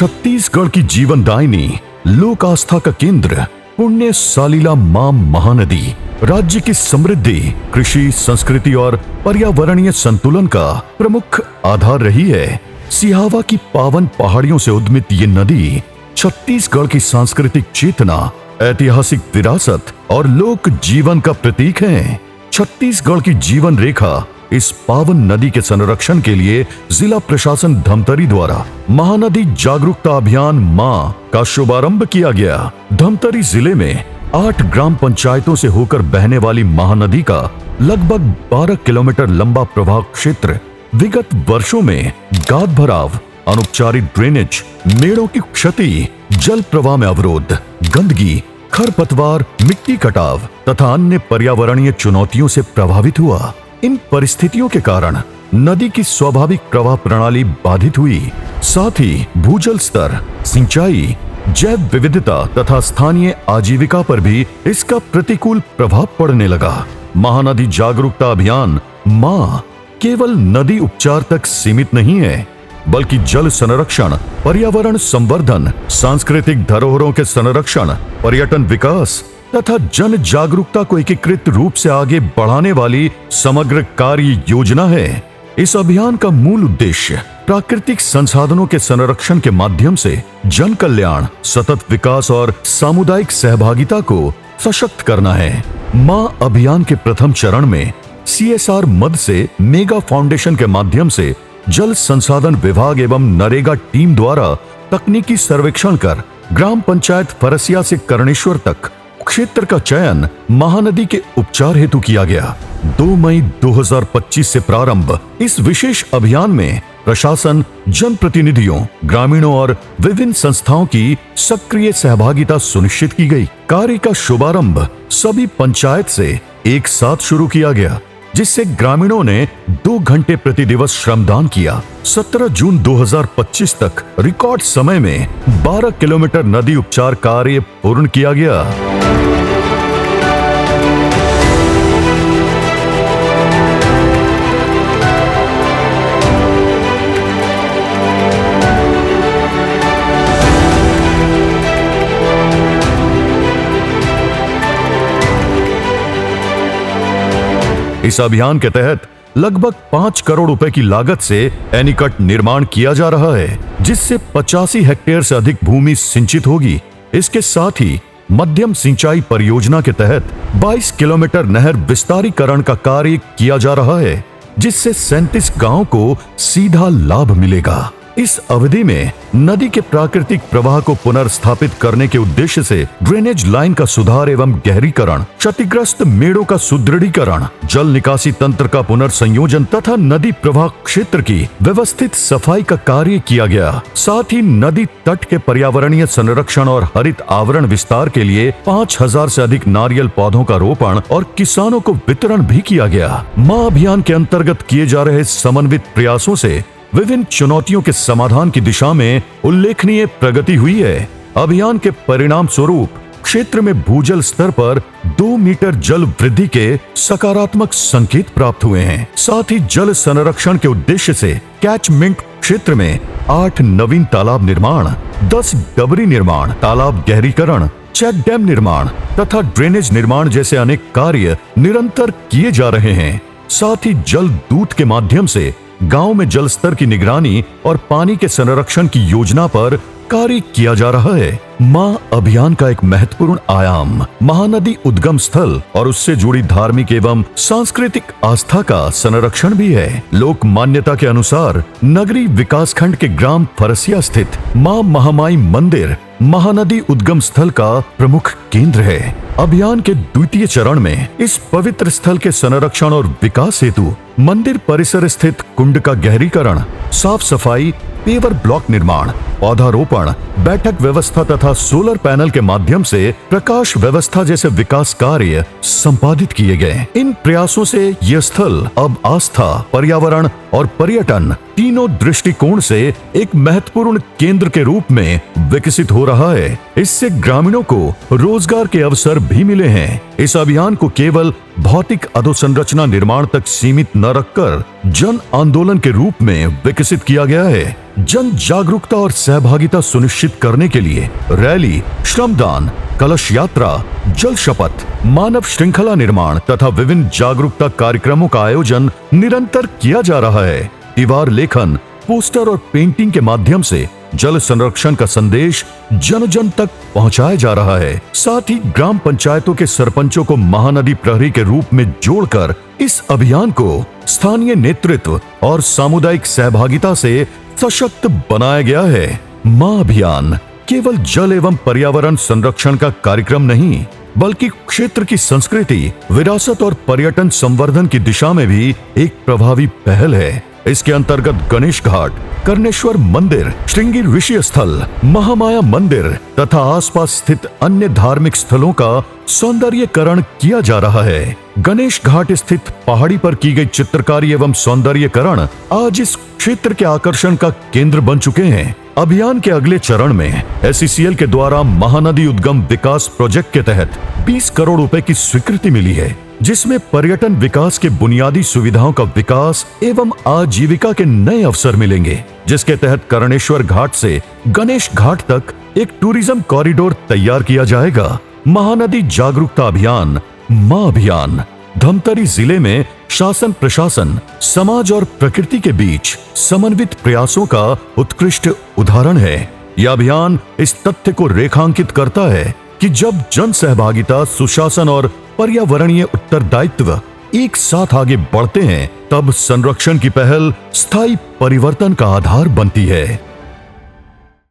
छत्तीसगढ़ की जीवनदायिनी, लोक आस्था का केंद्र, पुण्य सालिला मां महानदी राज्य की समृद्धि, कृषि, संस्कृति और पर्यावरणीय संतुलन का प्रमुख आधार रही है। सिहावा की पावन पहाड़ियों से उद्मित ये नदी छत्तीसगढ़ की सांस्कृतिक चेतना, ऐतिहासिक विरासत और लोक जीवन का प्रतीक है। छत्तीसगढ़ की जीवन रेखा इस पावन नदी के संरक्षण के लिए जिला प्रशासन धमतरी द्वारा महानदी जागरूकता अभियान मां का शुभारंभ किया गया। धमतरी जिले में 8 ग्राम पंचायतों से होकर बहने वाली महानदी का लगभग 12 किलोमीटर लंबा प्रवाह क्षेत्र विगत वर्षों में गाद भराव, अनुपचारित ड्रेनेज, मेड़ों की क्षति, जल प्रवाह में अवरोध, गंदगी, खरपतवार, मिट्टी कटाव तथा अन्य पर्यावरणीय चुनौतियों से प्रभावित हुआ। इन परिस्थितियों के कारण नदी की स्वाभाविक प्रवाह प्रणाली बाधित हुई। साथ ही भूजल स्तर, सिंचाई, जैव विविधता तथा स्थानीय आजीविका पर भी इसका प्रतिकूल प्रभाव पड़ने लगा। महानदी जागरूकता अभियान मां केवल नदी उपचार तक सीमित नहीं है, बल्कि जल संरक्षण, पर्यावरण संवर्धन, सांस्कृतिक धरोहरों के संरक्षण, पर्यटन विकास तथा जन जागरूकता को एकीकृत रूप से आगे बढ़ाने वाली समग्र कार्य योजना है। इस अभियान का मूल उद्देश्य प्राकृतिक संसाधनों के संरक्षण के माध्यम से जन कल्याण, सतत विकास और सामुदायिक सहभागिता को सशक्त करना है। मां अभियान के प्रथम चरण में CSR मद से मेगा फाउंडेशन के माध्यम से जल संसाधन विभाग एवं नरेगा टीम द्वारा तकनीकी सर्वेक्षण कर ग्राम पंचायत फरसिया से कर्णेश्वर तक क्षेत्र का चयन महानदी के उपचार हेतु किया गया। 2 मई 2025 से प्रारंभ इस विशेष अभियान में प्रशासन, जनप्रतिनिधियों, ग्रामीणों और विभिन्न संस्थाओं की सक्रिय सहभागिता सुनिश्चित की गई। कार्य का शुभारंभ सभी पंचायत से एक साथ शुरू किया गया, जिससे ग्रामीणों ने 2 घंटे प्रति दिवस श्रमदान किया। 17 जून 2025 तक रिकॉर्ड समय में 12 किलोमीटर नदी उपचार कार्य पूर्ण किया गया। इस अभियान के तहत लगभग 5 करोड़ रुपए की लागत से एनीकट निर्माण किया जा रहा है, जिससे 85 हेक्टेयर से अधिक भूमि सिंचित होगी। इसके साथ ही मध्यम सिंचाई परियोजना के तहत 22 किलोमीटर नहर विस्तारीकरण का कार्य किया जा रहा है, जिससे 37 गांवों को सीधा लाभ मिलेगा। इस अवधि में नदी के प्राकृतिक प्रवाह को पुनर्स्थापित करने के उद्देश्य से ड्रेनेज लाइन का सुधार एवं गहरीकरण, क्षतिग्रस्त मेड़ों का सुदृढ़ीकरण, जल निकासी तंत्र का पुनर्संयोजन तथा नदी प्रवाह क्षेत्र की व्यवस्थित सफाई का कार्य किया गया। साथ ही नदी तट के पर्यावरणीय संरक्षण और हरित आवरण विस्तार के लिए 5000 से अधिक नारियल पौधों का रोपण और किसानों को वितरण भी किया गया। मां अभियान के अंतर्गत किए जा रहे समन्वित प्रयासों से विभिन्न चुनौतियों के समाधान की दिशा में उल्लेखनीय प्रगति हुई है। अभियान के परिणाम स्वरूप क्षेत्र में भूजल स्तर पर 2 मीटर जल वृद्धि के सकारात्मक संकेत प्राप्त हुए हैं। साथ ही जल संरक्षण के उद्देश्य से कैचमेंट क्षेत्र में 8 नवीन तालाब निर्माण, 10 डबरी निर्माण, तालाब गहरीकरण, चेक डैम निर्माण तथा ड्रेनेज निर्माण जैसे अनेक कार्य निरंतर किए जा रहे हैं। साथ ही जल दूत के माध्यम से गांव में जल स्तर की निगरानी और पानी के संरक्षण की योजना पर कार्य किया जा रहा है। मां अभियान का एक महत्वपूर्ण आयाम महानदी उद्गम स्थल और उससे जुड़ी धार्मिक एवं सांस्कृतिक आस्था का संरक्षण भी है। लोक मान्यता के अनुसार नगरी विकास खंड के ग्राम फरसिया स्थित मां महामाई मंदिर महानदी उद्गम स्थल का प्रमुख केंद्र है। अभियान के द्वितीय चरण में इस पवित्र स्थल के संरक्षण और विकास हेतु मंदिर परिसर स्थित कुंड का गहरीकरण, साफ सफाई, पेवर ब्लॉक निर्माण, पौधारोपण, बैठक व्यवस्था तथा सोलर पैनल के माध्यम से प्रकाश व्यवस्था जैसे विकास कार्य संपादित किए गए। इन प्रयासों से यह स्थल अब आस्था, पर्यावरण और पर्यटन तीनों दृष्टिकोण से एक महत्वपूर्ण केंद्र के रूप में विकसित हो रहा है। इससे ग्रामीणों को रोजगार के अवसर भी मिले हैं। इस अभियान को केवल भौतिक अधोसंरचना निर्माण तक सीमित न रखकर जन आंदोलन के रूप में विकसित किया गया है। जन जागरूकता और सहभागिता सुनिश्चित करने के लिए रैली, श्रमदान, कलश यात्रा, जल शपथ, मानव श्रृंखला निर्माण तथा विभिन्न जागरूकता कार्यक्रमों का आयोजन निरंतर किया जा रहा है। दीवार लेखन, पोस्टर और पेंटिंग के माध्यम से जल संरक्षण का संदेश जन जन तक पहुंचाया जा रहा है। साथ ही ग्राम पंचायतों के सरपंचों को महानदी प्रहरी के रूप में जोड़कर इस अभियान को स्थानीय नेतृत्व और सामुदायिक सहभागिता से सशक्त बनाया गया है। मां अभियान केवल जल एवं पर्यावरण संरक्षण का कार्यक्रम नहीं, बल्कि क्षेत्र की संस्कृति, विरासत और पर्यटन संवर्धन की दिशा में भी एक प्रभावी पहल है। इसके अंतर्गत गणेश घाट, कर्णेश्वर मंदिर, श्रृंगी ऋषि स्थल, महामाया मंदिर तथा आसपास स्थित अन्य धार्मिक स्थलों का सौंदर्यीकरण किया जा रहा है। गणेश घाट स्थित पहाड़ी पर की गई चित्रकारी एवं सौंदर्यीकरण आज इस क्षेत्र के आकर्षण का केंद्र बन चुके हैं। अभियान के अगले चरण में SECL के द्वारा महानदी उद्गम विकास प्रोजेक्ट के तहत 20 करोड़ रुपए की स्वीकृति मिली है, जिसमें पर्यटन विकास के बुनियादी सुविधाओं का विकास एवं आजीविका के नए अवसर मिलेंगे, जिसके तहत कर्णेश्वर घाट से गणेश घाट तक एक टूरिज्म कॉरिडोर तैयार किया जाएगा। महानदी जागरूकता अभियान, मां अभियान धमतरी जिले में शासन प्रशासन, समाज और प्रकृति के बीच समन्वित प्रयासों का उत्कृष्ट उदाहरण है। यह अभियान इस तथ्य को रेखांकित करता है कि जब जन सहभागिता, सुशासन और पर्यावरणीय उत्तरदायित्व एक साथ आगे बढ़ते हैं, तब संरक्षण की पहल स्थायी परिवर्तन का आधार बनती है।